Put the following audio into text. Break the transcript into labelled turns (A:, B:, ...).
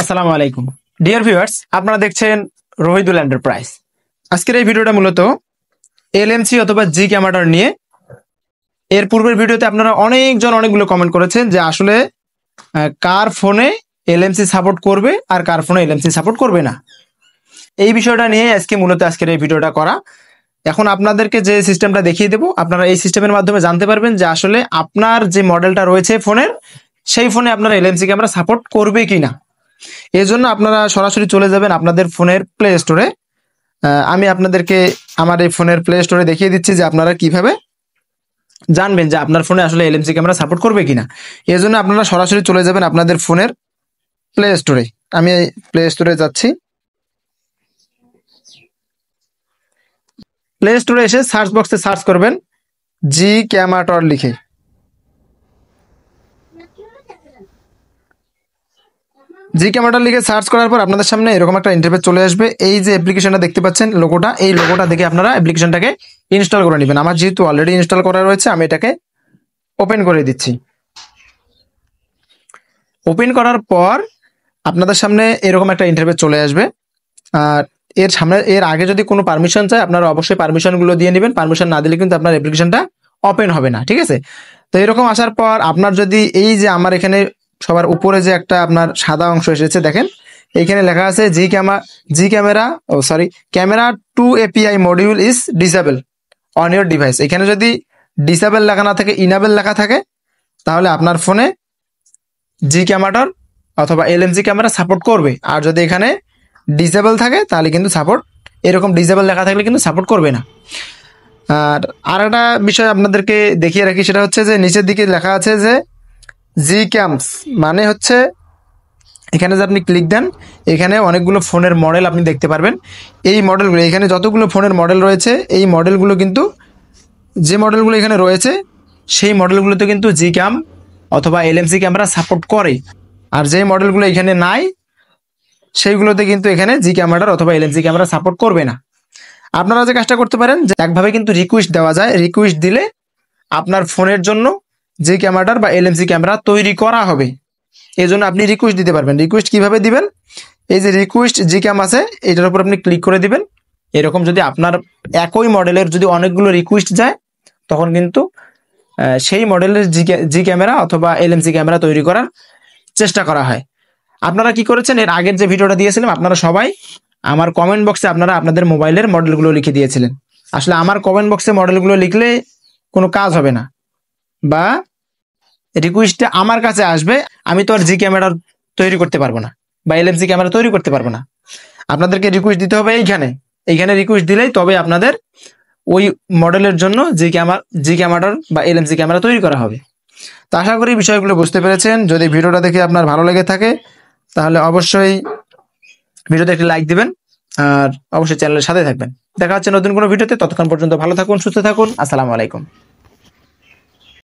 A: আসসালামু আলাইকুম dear viewers, আপনারা দেখছেন রহিদুল এন্টারপ্রাইজ। আজকের এই ভিডিওটা মূলত এলএমসি অথবা জি ক্যামাটার নিয়ে। এর পূর্বের ভিডিওতে আপনারা অনেকগুলো কমেন্ট করেছেন যে আসলে কার ফোনে এলএমসি সাপোর্ট করবে আর কার ফোনে এলএমসি সাপোর্ট করবে না। এই বিষয়টা নিয়ে আজকের এই ভিডিওটা করা। এখন আপনাদেরকে যে সিস্টেমটা দেখিয়ে দেবো, আপনারা এই সিস্টেমের মাধ্যমে জানতে পারবেন যে আসলে আপনার যে মডেলটা রয়েছে ফোনের, সেই ফোনে আপনার এলএমসি ক্যামেরা সাপোর্ট করবে কিনা। এই জন্য আপনারা সরাসরি চলে যাবেন আপনাদের ফোনের প্লে স্টোরে। আমি আপনাদেরকে আমার এই ফোনের প্লে স্টোরে দেখিয়ে দিচ্ছি যে আপনারা কিভাবে জানবেন যে আপনার ফোনে আসলে এলএমসি ক্যামেরা সাপোর্ট করবে কিনা। এই জন্য আপনারা সরাসরি চলে যাবেন আপনাদের ফোনের প্লে স্টোরে। আমি প্লে স্টোরে যাচ্ছি। প্লে স্টোরে এসে সার্চ বক্সে সার্চ করবেন জি ক্যামাটর লিখে। জি ক্যামেরাটা লিখে সার্চ করার পর আপনাদের সামনে এরকম একটা ইন্টারফেস চলে আসবে। এই যে অ্যাপ্লিকেশনটা দেখতে পাচ্ছেন লোগোটা, এই লোগোটা দেখে আপনারা অ্যাপ্লিকেশনটাকে ইনস্টল করে নেবেন। আমার যেহেতু অলরেডি ইনস্টল করা রয়েছে, আমি এটাকে ওপেন করে দিচ্ছি। ওপেন করার পর আপনাদের সামনে এরকম একটা ইন্টারফেস চলে আসবে। আর এর আগে যদি কোনো পারমিশন চায়, আপনারা অবশ্যই পারমিশনগুলো দিয়ে নেবেন। পারমিশন না দিলে কিন্তু আপনার অ্যাপ্লিকেশনটা ওপেন হবে না, ঠিক আছে? তো এরকম আসার পর আপনার যদি এই যে আমার এখানে সবার উপরে যে একটা আপনার সাদা অংশ এসেছে দেখেন, এইখানে লেখা আছে camera two API module is disable on your device. এখানে যদি ডিসেবল লেখা না থাকে, ইনাবেল লেখা থাকে, তাহলে আপনার ফোনে জি ক্যামেরার অথবা এলএমজি ক্যামেরা সাপোর্ট করবে। আর যদি এখানে ডিসেবল থাকে তাহলে কিন্তু এরকম ডিসেবল লেখা থাকলে কিন্তু সাপোর্ট করবে না। আর একটা বিষয় আপনাদেরকে দেখিয়ে রাখি, সেটা হচ্ছে যে নিচের দিকে লেখা আছে যে জি ক্যামস, মানে হচ্ছে এখানে যে আপনি ক্লিক দেন, এখানে অনেকগুলো ফোনের মডেল আপনি দেখতে পারবেন। এই মডেলগুলো, এখানে যতগুলো ফোনের মডেল রয়েছে, এই মডেলগুলো কিন্তু যে মডেলগুলো এখানে রয়েছে সেই মডেলগুলোতে কিন্তু জি ক্যাম অথবা এলএমসি ক্যামেরা সাপোর্ট করে। আর যে মডেলগুলো এখানে নাই সেইগুলোতে কিন্তু এখানে জি ক্যামেরার অথবা এলএমসি ক্যামেরা সাপোর্ট করবে না। আপনারা যে কাজটা করতে পারেন, যে একভাবে কিন্তু রিকোয়েস্ট দেওয়া যায়। রিকোয়েস্ট দিলে আপনার ফোনের জন্য জি ক্যামেরার বা এলএমসি ক্যামেরা তৈরি করা হবে। এই জন্য আপনি রিকোয়েস্ট দিতে পারবেন। রিকোয়েস্ট কিভাবে দিবেন, এই যে রিকোয়েস্ট জি ক্যাম আছে, এটার উপর আপনি ক্লিক করে দিবেন। এরকম যদি আপনার একই মডেলের যদি অনেকগুলো রিকোয়েস্ট যায়, তখন কিন্তু সেই মডেলের জি ক্যামেরা অথবা এলএমসি ক্যামেরা তৈরি করার চেষ্টা করা হয়। আপনারা কি করেছেন, এর আগের যে ভিডিওটা দিয়েছিলাম, আপনারা সবাই আমার কমেন্ট বক্সে আপনারা আপনাদের মোবাইলের মডেলগুলো লিখে দিয়েছিলেন। আসলে আমার কমেন্ট বক্সে মডেলগুলো লিখলে কোনো কাজ হবে না, বা রিকোয়েস্টটা আমার কাছে আসবে, আমি তো আর জি ক্যামেরা তৈরি করতে পারবো না বা এলএমসি ক্যামেরা তৈরি করতে পারবো না। আপনাদেরকে রিকোয়েস্ট দিতে হবে এইখানে রিকোয়েস্ট দিলেই তবে আপনাদের ওই মডেলের জন্য জি ক্যামেরার বা এলএমসি ক্যামেরা তৈরি করা হবে। তো আশা করি বিষয়গুলো বুঝতে পেরেছেন। যদি ভিডিওটা দেখে আপনার ভালো লেগে থাকে, তাহলে অবশ্যই ভিডিওতে একটি লাইক দিবেন আর অবশ্যই চ্যানেলের সাথে থাকবেন। দেখা হচ্ছে নতুন কোনো ভিডিওতে। ততক্ষণ পর্যন্ত ভালো থাকুন, সুস্থ থাকুন। আসসালামু আলাইকুম।